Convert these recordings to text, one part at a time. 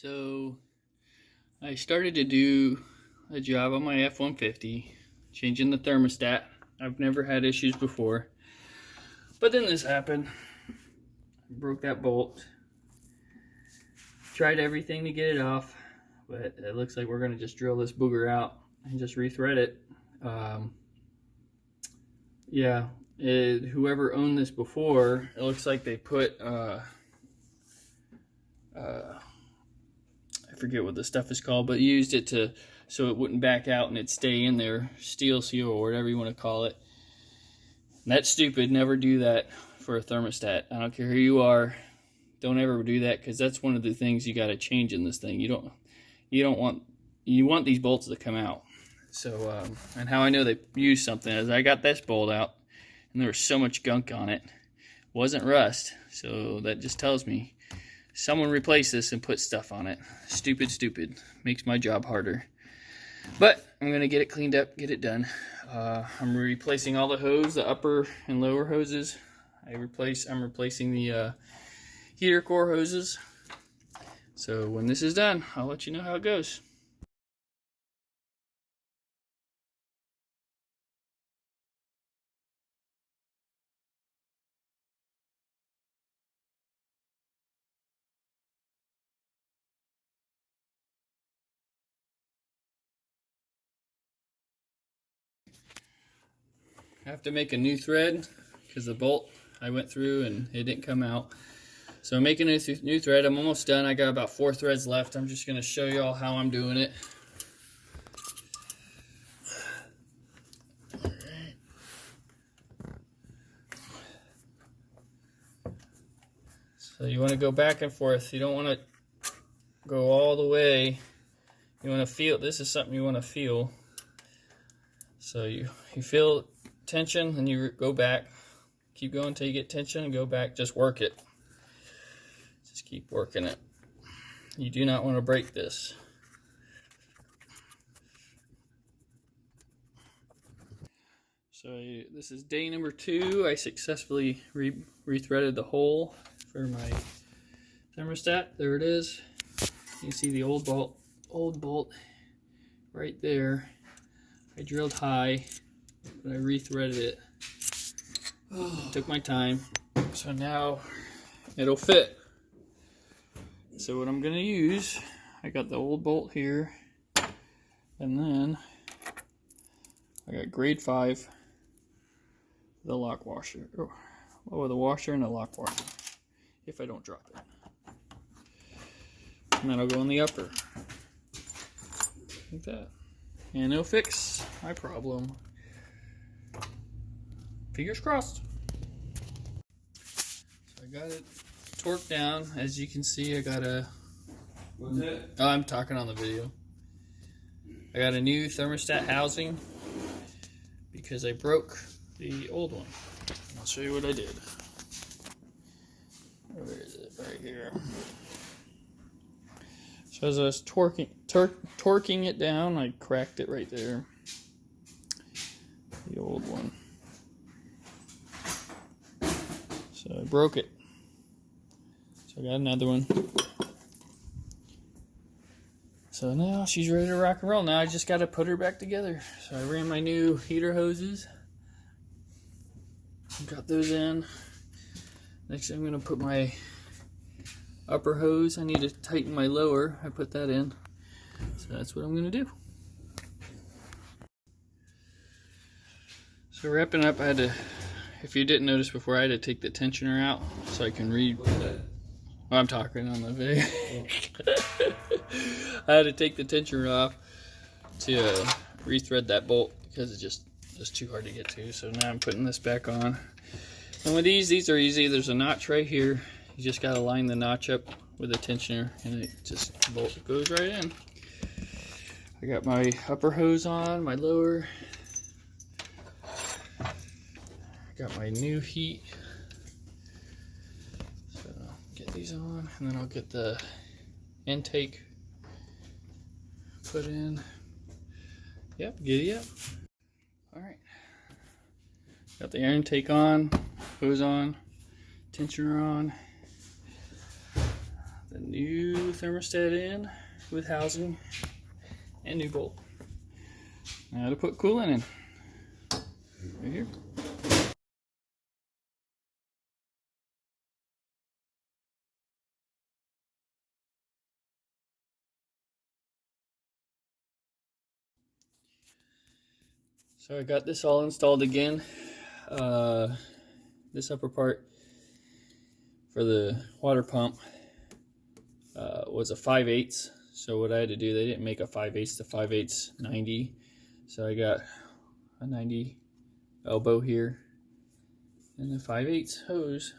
So I started to do a job on my F-150, changing the thermostat. I've never had issues before, but then this happened. I broke that bolt. Tried everything to get it off, but it looks like we're gonna just drill this booger out and just rethread it. Whoever owned this before, it looks like they put I forget what the stuff is called, but used it so it wouldn't back out and it'd stay in there, steel seal or whatever you want to call it. And that's stupid. Never do that for a thermostat. I don't care who you are. Don't ever do that, because that's one of the things you got to change in this thing. You want these bolts to come out. So and how I know they used something is I got this bolt out and there was so much gunk on it. It wasn't rust, so that just tells me someone replaced this and put stuff on it. Stupid. Makes my job harder. But I'm gonna get it cleaned up, get it done. I'm replacing all the hose, the upper and lower hoses. I'm replacing the heater core hoses. So when this is done, I'll let you know how it goes. I have to make a new thread because the bolt I went through and it didn't come out. So I'm making a new thread. I'm almost done. I got about 4 threads left. I'm just going to show you all how I'm doing it. So you want to go back and forth. You don't want to go all the way. You want to feel, this is something you want to feel. So you feel tension and you go back. Keep going until you get tension and go back. Just work it. Just keep working it. You do not want to break this. So this is day number 2. I successfully rethreaded the hole for my thermostat. There it is. You can see the old bolt right there. I drilled high, but I rethreaded it. Took my time. So now it'll fit. So what I'm gonna use, I got the old bolt here, and then I got grade 5, the lock washer, or the washer and the lock washer, if I don't drop it. And then I'll go in the upper, like that. And it'll fix my problem. Fingers crossed. So I got it torqued down. As you can see, I got a... What's it? Oh, I'm talking on the video. I got a new thermostat housing because I broke the old one. I'll show you what I did. Where is it? Right here. So as I was torquing it down, I cracked it right there. The old one. So I broke it. So I got another one. So now she's ready to rock and roll. Now I just got to put her back together. So I ran my new heater hoses. Got those in. Next I'm going to put my upper hose. I need to tighten my lower. I put that in. So that's what I'm going to do. So wrapping up, I had to, if you didn't notice before, I had to take the tensioner out so I can read. Oh, I'm talking on the video. I had to take the tensioner off to rethread that bolt because it's just too hard to get to. So now I'm putting this back on. And with these are easy. There's a notch right here. You just got to line the notch up with a tensioner and it just goes right in. I got my upper hose on, my lower. I got my new heat. So get these on and then I'll get the intake put in. Yep, giddy up. Alright. Got the air intake on, hose on, tensioner on. the new thermostat in with housing and new bolt. Now to put coolant in. Right here. So I got this all installed again. This upper part for the water pump was a 5/8. So what I had to do, they didn't make a 5/8 to 5/8 90. So I got a 90 elbow here and a 5/8 hose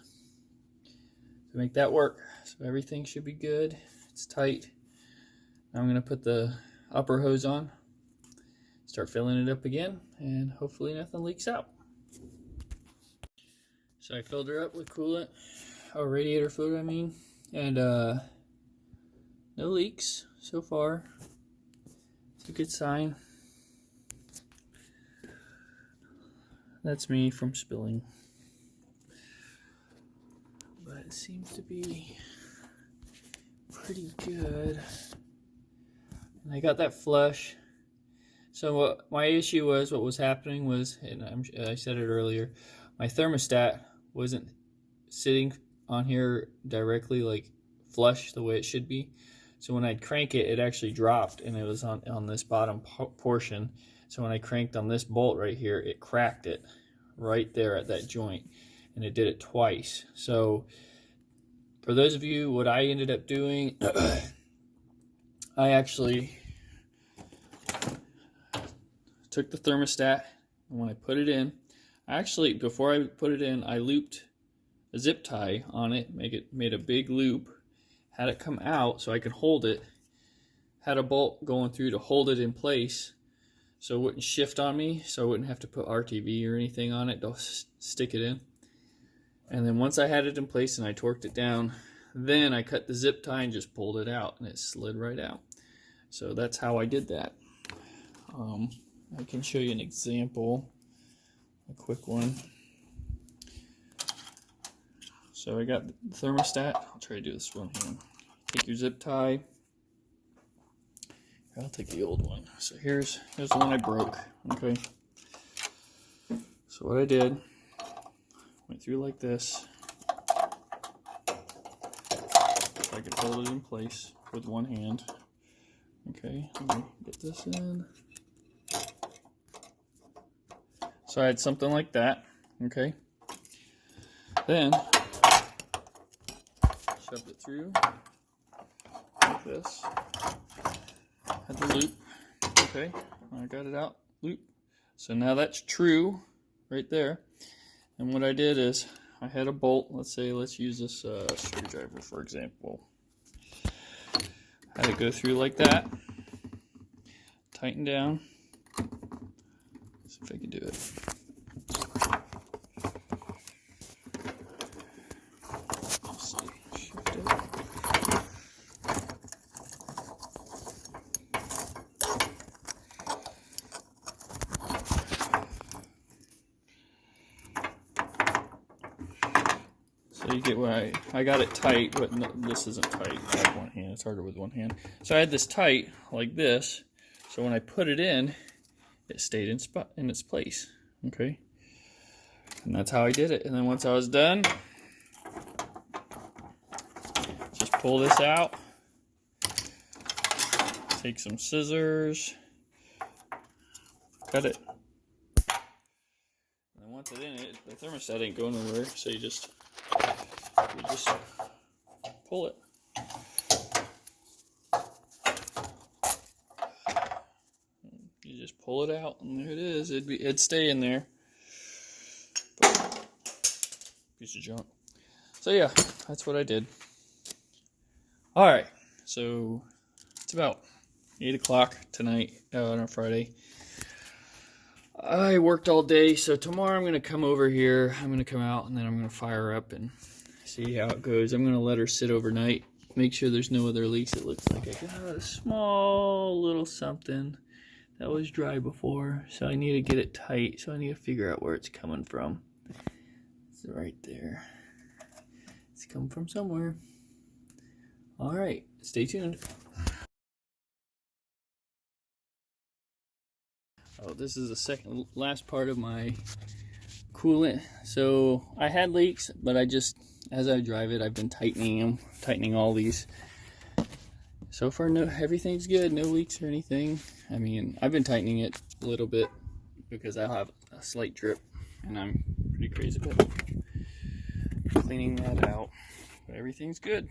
to make that work. So everything should be good. It's tight. Now I'm going to put the upper hose on, start filling it up again, and hopefully nothing leaks out. So I filled her up with coolant, or radiator fluid I mean, and no leaks so far. It's a good sign. That's me from spilling. But it seems to be pretty good. And I got that flush. So what my issue was, what was happening was, and I said it earlier, my thermostat wasn't sitting on here directly like flush the way it should be. So when I'd crank it, it actually dropped, and it was on this bottom portion. So when I cranked on this bolt right here, it cracked it right there at that joint, and it did it twice. So for those of you, what I ended up doing, I actually took the thermostat, and when I put it in, actually before I put it in, I looped a zip tie on it, made a big loop, had it come out so I could hold it, had a bolt going through to hold it in place so it wouldn't shift on me, so I wouldn't have to put RTV or anything on it to stick it in. And then once I had it in place and I torqued it down, then I cut the zip tie and just pulled it out, and it slid right out. So that's how I did that. I can show you an example, a quick one. So I got the thermostat. I'll try to do this one hand. Take your zip tie. I'll take the old one. So here's the one I broke. Okay. So what I did, went through like this. So I could hold it in place with one hand. Okay, let me get this in. So I had something like that. Okay. Then shoved it through like this. Had the loop. Okay, I got it out. Loop. So now that's true right there. And what I did is I had a bolt. Let's use this screwdriver for example. I had it go through like that. Tighten down. Let's see if I can do it. Shift it. So you get what I got it tight, but no, this isn't tight. I have one hand. It's harder with one hand. So I had this tight like this. So when I put it in, it stayed in its place. Okay, and that's how I did it. And then once I was done, just pull this out. Take some scissors, cut it. And then once it's in it, the thermostat ain't going nowhere. So you just pull it. You just pull it out, and there it is. It'd stay in there. But, piece of junk. So yeah, that's what I did. All right, so it's about 8 o'clock tonight on a Friday. I worked all day, so tomorrow I'm gonna come over here. I'm gonna come out, and then I'm gonna fire up and see how it goes. I'm gonna let her sit overnight, make sure there's no other leaks. It looks like I got a small little something that was dry before, so I need to get it tight. So I need to figure out where it's coming from. It's right there. It's come from somewhere. All right, stay tuned. Oh, this is the last part of my coolant. So I had leaks, but as I drive it, I've been tightening all these. So far, no, everything's good, no leaks or anything. I mean, I've been tightening it a little bit because I have a slight drip, and I'm pretty crazy about cleaning that out. But everything's good.